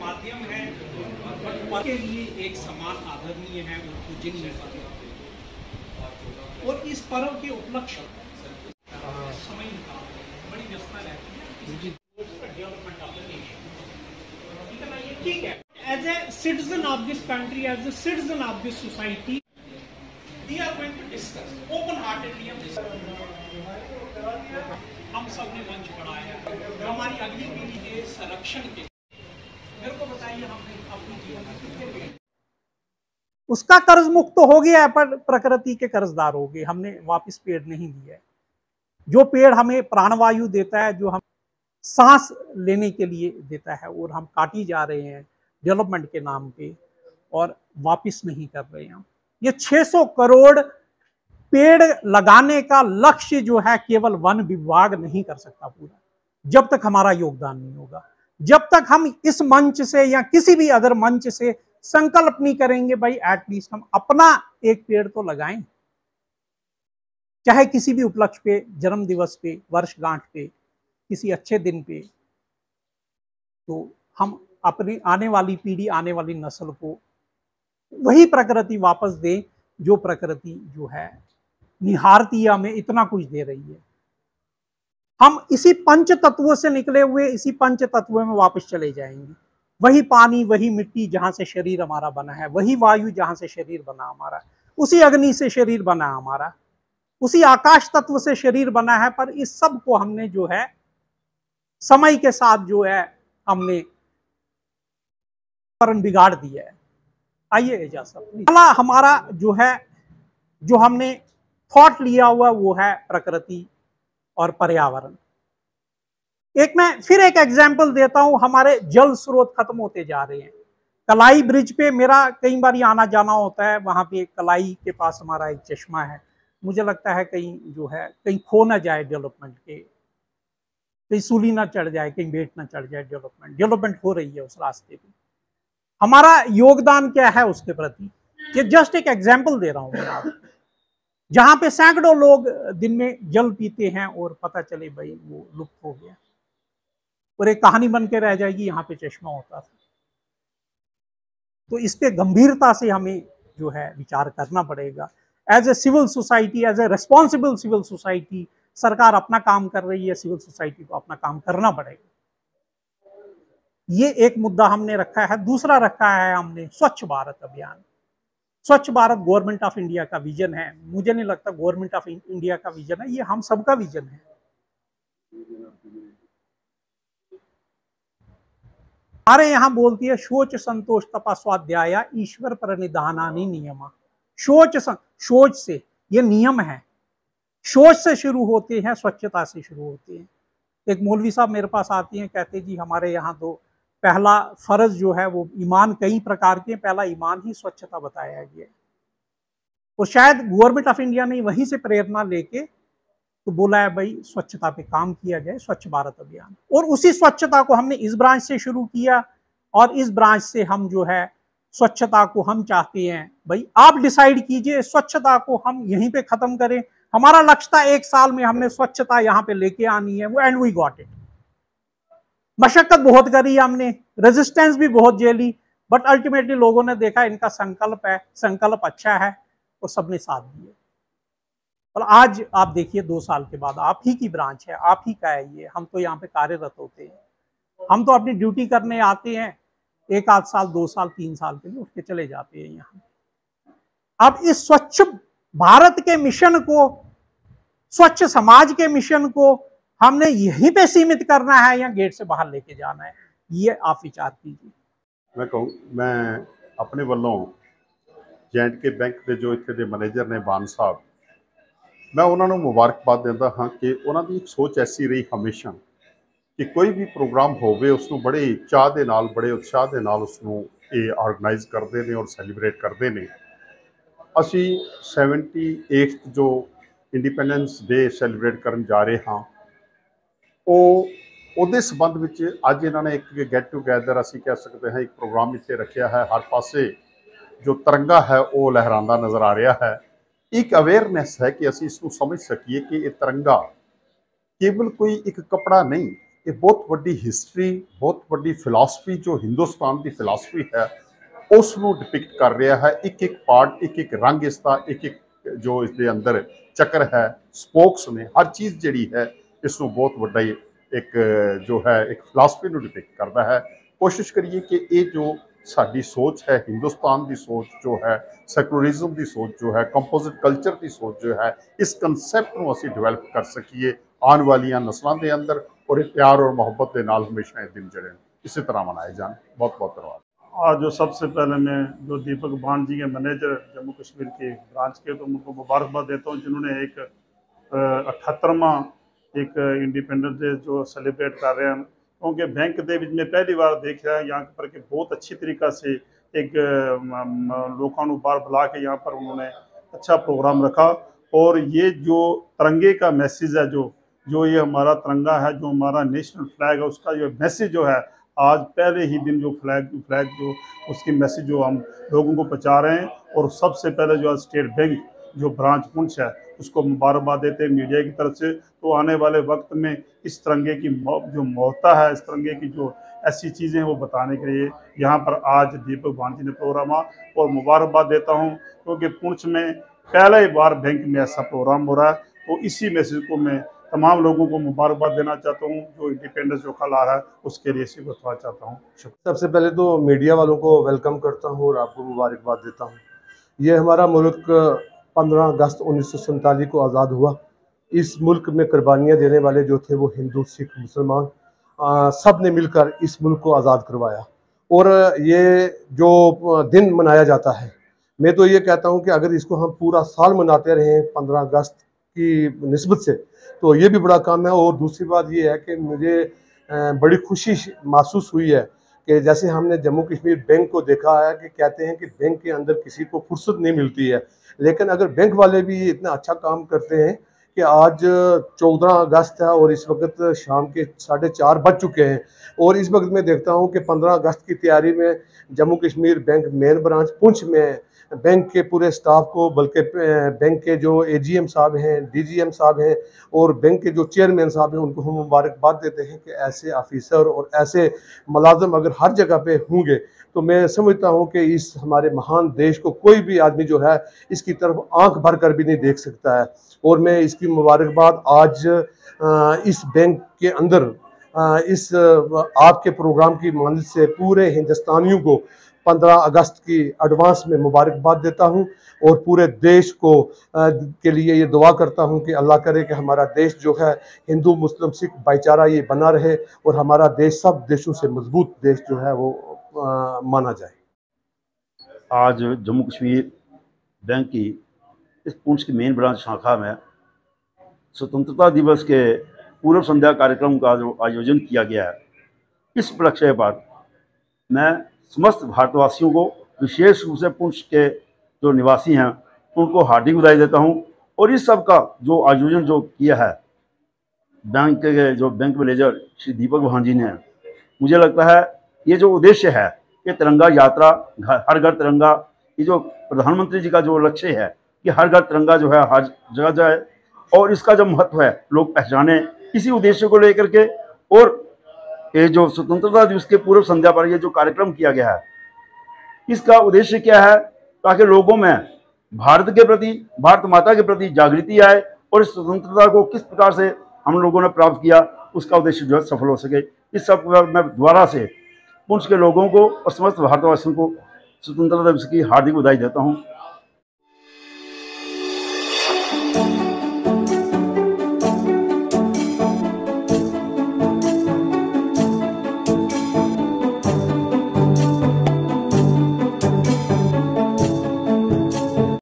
माध्यम है के लिए एक समान आदरणीय है और पूजनीय है। और इस पर्व के उपलक्ष्य समय निकाल बड़ी व्यवस्था रहती है डेवलपमेंट ऑफ द नेशन, ठीक है ना? ये ठीक है। As a citizen of this country, as a citizen of this society, we are going to discuss open heartedly. हम सब ने मंच बढ़ाया जो हमारी अगली पीढ़ी के संरक्षण के। मेरे को बताइए, हमने अपनी जीवन में कितने पेड़, उसका कर्ज मुक्त तो हो गया है, पर प्रकृति के कर्जदार हो गए। हमने वापस पेड़ नहीं दिया है। जो पेड़ हमें प्राणवायु देता है, जो हम सांस लेने के लिए देता है, और हम काटी जा रहे हैं डेवलपमेंट के नाम पे और वापस नहीं कर रहे हैं। ये 600 करोड़ पेड़ लगाने का लक्ष्य जो है केवल वन विभाग नहीं कर सकता पूरा, जब तक हमारा योगदान नहीं होगा। जब तक हम इस मंच से या किसी भी अदर मंच से संकल्प नहीं करेंगे भाई एटलीस्ट हम अपना एक पेड़ तो लगाएं, चाहे किसी भी उपलक्ष्य पे, जन्म दिवस पे, वर्षगांठ पे, किसी अच्छे दिन पे, तो हम अपनी आने वाली पीढ़ी, आने वाली नस्ल को वही प्रकृति वापस दें जो प्रकृति जो है निहारती हमें इतना कुछ दे रही है। हम इसी पंच तत्वों से निकले हुए इसी पंच तत्वों में वापस चले जाएंगे। वही पानी, वही मिट्टी जहां से शरीर हमारा बना है, वही वायु जहां से शरीर बना हमारा, उसी अग्नि से शरीर बना हमारा, उसी आकाश तत्व से शरीर बना है। पर इस सब को हमने जो है समय के साथ जो है हमने बिगाड़ दिया है। आइए एजाज साहब, हमारा जो है, जो हमने थॉट लिया हुआ वो है प्रकृति और पर्यावरण। मैं फिर एक एग्जांपल देता हूं। हमारे जल स्रोत खत्म होते जा रहे हैं। कलाई ब्रिज पे मेरा कई बार आना जाना होता है। वहां पे कलाई के पास हमारा एक चश्मा है। मुझे लगता है कहीं जो है कहीं खो ना जाए डेवलपमेंट के, कहीं सूली ना चढ़ जाए, कहीं बेट ना चढ़ जाए। डेवलपमेंट हो रही है उस रास्ते पे। हमारा योगदान क्या है उसके प्रति, ये जस्ट एक एग्जाम्पल दे रहा हूं मैं आपको। जहां पे सैकड़ों लोग दिन में जल पीते हैं और पता चले भाई वो लुप्त हो गया, और एक कहानी बन के रह जाएगी यहाँ पे चश्मा होता था। तो इस पे गंभीरता से हमें जो है विचार करना पड़ेगा। As a civil society, as a responsible civil society, सरकार अपना काम कर रही है, सिविल सोसाइटी को अपना काम करना पड़ेगा। ये एक मुद्दा हमने रखा है। दूसरा रखा है हमने स्वच्छ भारत अभियान। स्वच्छ भारत गवर्नमेंट ऑफ इंडिया का विजन है। मुझे नहीं लगता गवर्नमेंट ऑफ इंडिया का विजन है, ये हम सबका विजन है। हमारे यहां बोलती है शोच संतोष तपा स्वाध्याय ईश्वर प्रणिधानानि नियमा। शोच से, ये नियम है। शोच से शुरू होते हैं, स्वच्छता से शुरू होते हैं। एक मौलवी साहब मेरे पास आती हैं, कहते जी हमारे यहाँ तो पहला फर्ज जो है वो ईमान कई प्रकार के, पहला ईमान ही स्वच्छता बताया गया। और शायद गवर्नमेंट ऑफ इंडिया ने वहीं से प्रेरणा लेके तो बोला है भाई स्वच्छता पे काम किया जाए, स्वच्छ भारत अभियान। और उसी स्वच्छता को हमने इस ब्रांच से शुरू किया, और इस ब्रांच से हम जो है स्वच्छता को हम चाहते हैं भाई आप डिसाइड कीजिए स्वच्छता को हम यहीं पे खत्म करें। हमारा लक्ष्य था 1 साल में हमने स्वच्छता यहाँ पे लेके आनी है, वो एंड वी गॉट इट। मशक्कत बहुत करी हमने, रेजिस्टेंस भी बहुत झेली, बट अल्टीमेटली लोगों ने देखा इनका संकल्प है, संकल्प अच्छा है, और सबने साथ दिए। और आज आप देखिए 2 साल के बाद आप ही की ब्रांच है, आप ही का है ये। हम तो यहाँ पे कार्यरत होते हैं, हम तो अपनी ड्यूटी करने आते हैं, 1 आध साल, 2 साल, 3 साल के लिए उठ के चले जाते हैं यहाँ। अब इस स्वच्छ भारत के मिशन को, स्वच्छ समाज के मिशन को हमने यहीं पे सीमित करना है या गेट से बाहर लेके जाना है, ये आप विचार कीजिए। मैं अपने वालों J&K बैंक के जो इत्थे दे मैनेजर ने बान साहब, मैं उन्होंने मुबारकबाद देता हाँ कि उन्होंने एक सोच ऐसी रही हमेशा कि कोई भी प्रोग्राम होवे उसनों बड़े चाह दे नाल, बड़े उत्साह दे नाल उसनों ये ऑर्गेनाइज करते हैं और सैलीब्रेट करते हैं। असी 78th जो इंडिपेंडेंस डे सैलीब्रेट करन जा रहे हाँ, ਉਹਦੇ संबंध ਵਿੱਚ ਅੱਜ ਇਹਨਾਂ ਨੇ एक गैट टूगैदर असी कह सकते हैं एक प्रोग्राम इत्थे रखा है। हर पासे जो तिरंगा है वो लहरांदा नज़र आ रहा है। एक अवेयरनैस है कि असी इसको समझ सकीए कि ये तिरंगा केवल कोई एक कपड़ा नहीं, ये बहुत वड्डी हिस्टरी, बहुत वड्डी फिलासफी जो हिंदुस्तान की फिलासफी है उसनों डिपिक्ट कर रहा है। एक एक पार्ट, एक एक रंग इसका, एक एक जो इसके अंदर चक्कर है, स्पोक्स ने, हर चीज़ जी है इसनों बहुत वड्डा एक जो है एक फिलासफी को डिपिक्ट करता है। कोशिश करिए कि ये जो साडी सोच है, हिंदुस्तान की सोच जो है, सैकुलरिज्म की सोच जो है, कंपोजिट कल्चर की सोच जो है, इस कंसैप्ट को असीं डिवेलप कर सकीए आने वाली नस्लों के अंदर, और एक प्यार और मुहब्बत के नाल हमेशा ये दिन जड़े इसी तरह मनाए जान। बहुत बहुत धन्यवाद। आज जो सबसे पहले मैं जो दीपक भान जी के मैनेजर जम्मू कश्मीर के ब्रांच के, तो उनको मुबारकबाद देता हूँ जिन्होंने एक 78वां एक इंडिपेंडेंस डे जो सेलिब्रेट कर रहे हैं। क्योंकि बैंक के विच में पहली बार देख रहा है यहाँ पर कि बहुत अच्छी तरीक़ा से एक लोगों को बाहर बुला के यहाँ पर उन्होंने अच्छा प्रोग्राम रखा। और ये जो तिरंगे का मैसेज है, जो ये हमारा तिरंगा है, जो हमारा नेशनल फ्लैग है, उसका जो मैसेज जो है आज पहले ही दिन जो फ्लैग जो उसकी मैसेज जो हम लोगों को पहुँचा रहे हैं। और सबसे पहले जो स्टेट बैंक जो ब्रांच पुंछ है उसको मुबारकबाद देते हैं मीडिया की तरफ से। तो आने वाले वक्त में इस तिरंगे की जो महत्ता है, इस तिरंगे की जो ऐसी चीज़ें वो बताने के लिए यहाँ पर आज दीपक भान जी ने प्रोग्राम आ। और मुबारकबाद देता हूँ क्योंकि पुंछ में पहला ही बार बैंक में ऐसा प्रोग्राम हो रहा है। तो इसी मैसेज को मैं तमाम लोगों को मुबारकबाद देना चाहता हूँ जो इंडिपेंडेंस जो कल आ रहा है उसके लिए इसी को थोड़ा चाहता हूँ। सबसे पहले तो मीडिया वालों को वेलकम करता हूँ और आपको मुबारकबाद देता हूँ। ये हमारा मुल्क 15 अगस्त 1947 को आज़ाद हुआ। इस मुल्क में कुर्बानियाँ देने वाले जो थे वो हिंदू, सिख, मुसलमान सब ने मिलकर इस मुल्क को आज़ाद करवाया। और ये जो दिन मनाया जाता है, मैं तो ये कहता हूँ कि अगर इसको हम पूरा साल मनाते रहें 15 अगस्त की निस्बत से, तो ये भी बड़ा काम है। और दूसरी बात ये है कि मुझे बड़ी खुशी महसूस हुई है कि जैसे हमने जम्मू कश्मीर बैंक को देखा है कि कहते हैं कि बैंक के अंदर किसी को फुर्सत नहीं मिलती है, लेकिन अगर बैंक वाले भी इतना अच्छा काम करते हैं कि आज 14 अगस्त है और इस वक्त शाम के 4:30 बज चुके हैं। और इस वक्त मैं देखता हूं कि 15 अगस्त की तैयारी में Jammu Kashmir bank main branch Poonch में बैंक के पूरे स्टाफ को, बल्कि बैंक के जो एजीएम साहब हैं, डीजीएम साहब हैं और बैंक के जो चेयरमैन साहब हैं, उनको हम मुबारकबाद देते हैं कि ऐसे ऑफिसर और ऐसे मुलाजम अगर हर जगह पे होंगे तो मैं समझता हूं कि इस हमारे महान देश को कोई भी आदमी जो है इसकी तरफ आंख भर कर भी नहीं देख सकता है। और मैं इसकी मुबारकबाद आज इस बैंक के अंदर इस आपके प्रोग्राम की मदद से पूरे हिंदुस्तानियों को 15 अगस्त की एडवांस में मुबारकबाद देता हूं। और पूरे देश को के लिए ये दुआ करता हूं कि अल्लाह करे कि हमारा देश जो है हिंदू, मुस्लिम, सिख भाईचारा ये बना रहे और हमारा देश सब देशों से मजबूत देश जो है वो माना जाए। आज जम्मू कश्मीर बैंक की इस पुंछ की मेन ब्रांच शाखा में स्वतंत्रता दिवस के पूर्व संध्या कार्यक्रम का जो आयोजन किया गया है, इस उपलक्ष्य पर मैं समस्त भारतवासियों को, विशेष रूप से पुंछ के जो निवासी हैं उनको हार्दिक बधाई देता हूं। और इस सब का जो आयोजन जो किया है बैंक के जो बैंक मैनेजर श्री दीपक भान जी ने, मुझे लगता है ये जो उद्देश्य है, ये तिरंगा यात्रा, हर घर तिरंगा, ये जो प्रधानमंत्री जी का जो लक्ष्य है कि हर घर तिरंगा जो है हर जगह जाए और इसका जो महत्व है लोग पहचाने, इसी उद्देश्य को लेकर के। और ये जो स्वतंत्रता दिवस के पूर्व संध्या पर ये जो कार्यक्रम किया गया है, इसका उद्देश्य क्या है, ताकि लोगों में भारत के प्रति, भारत माता के प्रति जागृति आए और इस स्वतंत्रता को किस प्रकार से हम लोगों ने प्राप्त किया उसका उद्देश्य जो है सफल हो सके। इस सब मैं दोबारा से पुंछ के लोगों को और समस्त भारतवासियों को स्वतंत्रता दिवस की हार्दिक बधाई देता हूँ।